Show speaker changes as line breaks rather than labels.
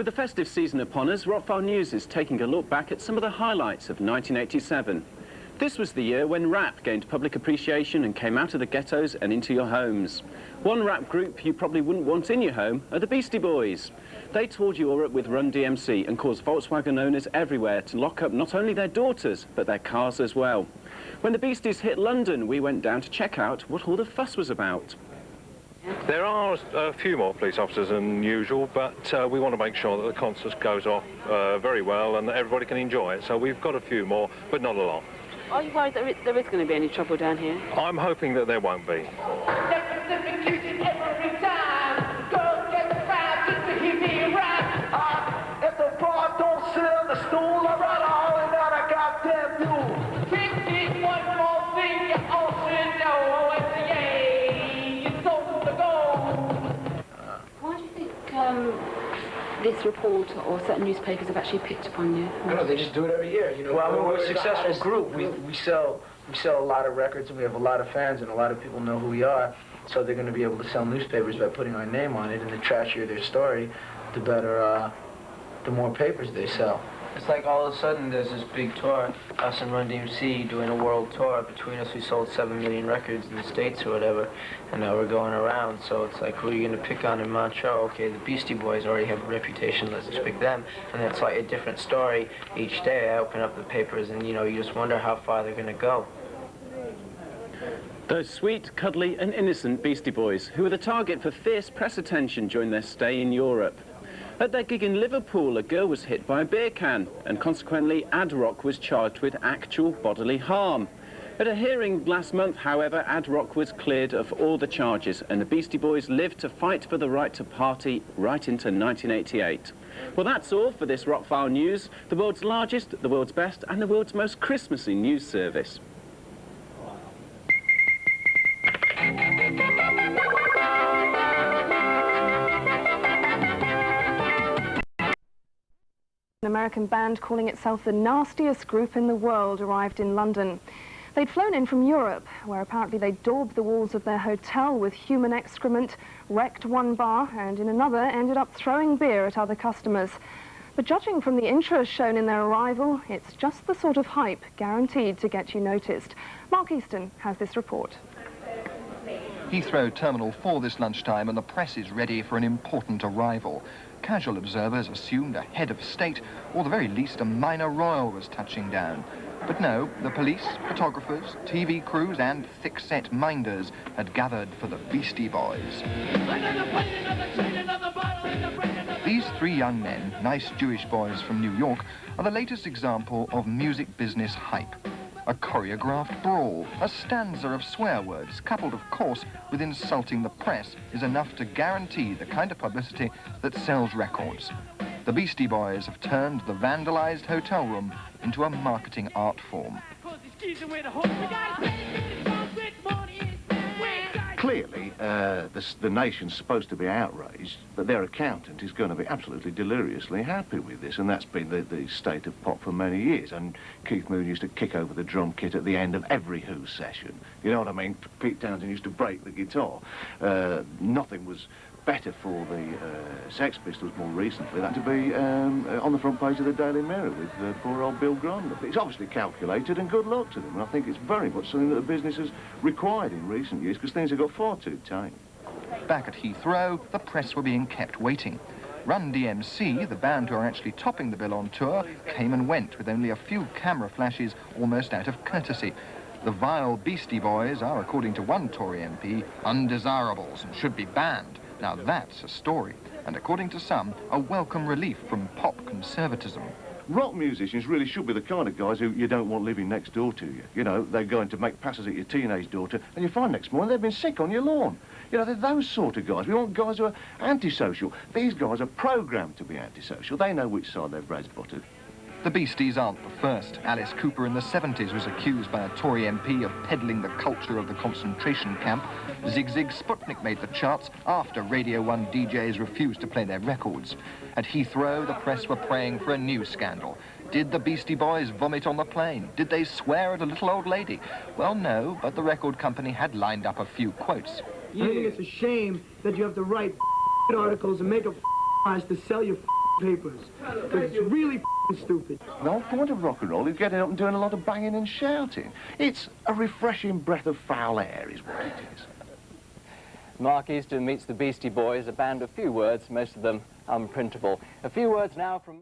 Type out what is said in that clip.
With the festive season upon us, Rockfile News is taking a look back at some of the highlights of 1987. This was the year when rap gained public appreciation and came out of the ghettos and into your homes. One rap group you probably wouldn't want in your home are the Beastie Boys. They toured Europe with Run DMC and caused Volkswagen owners everywhere to lock up not only their daughters, but their cars as well. When the Beasties hit London, we went down to check out what all the fuss was about.
There are a few more police officers than usual, but we want to make sure that the concert goes off very well and that everybody can enjoy it. So we've got a few more, but not a lot.
Are you worried that there is going to be any trouble down here?
I'm hoping that there won't be.
Why do you think this report or certain newspapers have actually picked upon you?
No, they just do it every year. You know, well, we're a successful group. We sell a lot of records, and we have a lot of fans, and a lot of people know who we are. So they're going to be able to sell newspapers by putting our name on it. And the trashier their story, the better, the more papers they sell.
It's like all of a sudden there's this big tour, us and Run DMC doing a world tour. Between us we sold 7 million records in the States or whatever, and now we're going around. So it's like, who are you going to pick on in Montreal? Okay, the Beastie Boys already have a reputation, let's just pick them. And it's like a different story each day. I open up the papers and, you know, you just wonder how far they're going to go.
Those sweet, cuddly and innocent Beastie Boys, who were the target for fierce press attention during their stay in Europe. At their gig in Liverpool, a girl was hit by a beer can, and consequently Ad Rock was charged with actual bodily harm. At a hearing last month, however, Ad Rock was cleared of all the charges, and the Beastie Boys lived to fight for the right to party right into 1988. Well, that's all for this Rockfile News, the world's largest, the world's best, and the world's most Christmassy news service.
An American band calling itself the nastiest group in the world arrived in London. They'd flown in from Europe, where apparently they daubed the walls of their hotel with human excrement, wrecked one bar, and in another ended up throwing beer at other customers. But judging from the interest shown in their arrival, it's just the sort of hype guaranteed to get you noticed. Mark Easton has this report.
Heathrow Terminal 4 this lunchtime, and the press is ready for an important arrival. Casual observers assumed a head of state, or the very least a minor royal, was touching down. But no, the police, photographers, TV crews and thick-set minders had gathered for the Beastie Boys. These three young men, nice Jewish boys from New York, are the latest example of music business hype. A choreographed brawl, a stanza of swear words, coupled, of course, with insulting the press, is enough to guarantee the kind of publicity that sells records. The Beastie Boys have turned the vandalized hotel room into a marketing art form.
Clearly, the nation's supposed to be outraged, but their accountant is going to be absolutely deliriously happy with this, and that's been the state of pop for many years. And Keith Moon used to kick over the drum kit at the end of every Who session. You know what I mean? Pete Townsend used to break the guitar. Nothing was better for the Sex Pistols more recently than to be on the front page of the Daily Mirror with poor old Bill Graham. It's obviously calculated, and good luck to them. And I think it's very much something that the business has required in recent years, because things have got far too tame.
Back at Heathrow, the press were being kept waiting. Run DMC, the band who are actually topping the bill on tour, came and went with only a few camera flashes, almost out of courtesy. The vile Beastie Boys are, according to one Tory MP, undesirables and should be banned. Now that's a story, and according to some, a welcome relief from pop conservatism.
Rock musicians really should be the kind of guys who you don't want living next door to you. You know, they're going to make passes at your teenage daughter, and you find next morning they've been sick on your lawn. You know, they're those sort of guys. We want guys who are antisocial. These guys are programmed to be antisocial. They know which side their bread's buttered.
The Beasties aren't the first. Alice Cooper in the 70s was accused by a Tory MP of peddling the culture of the concentration camp. Zig Zig Sputnik made the charts after Radio 1 DJs refused to play their records. At Heathrow, the press were praying for a new scandal. Did the Beastie Boys vomit on the plane? Did they swear at a little old lady? Well, no, but the record company had lined up a few quotes.
I think it's a shame that you have to write articles and make up lies to sell your papers. Because it's really stupid.
The whole point of rock and roll is getting up and doing a lot of banging and shouting. It's a refreshing breath of foul air is what it is.
Mark Easton meets the Beastie Boys, a band of few words, most of them unprintable. A few words now from...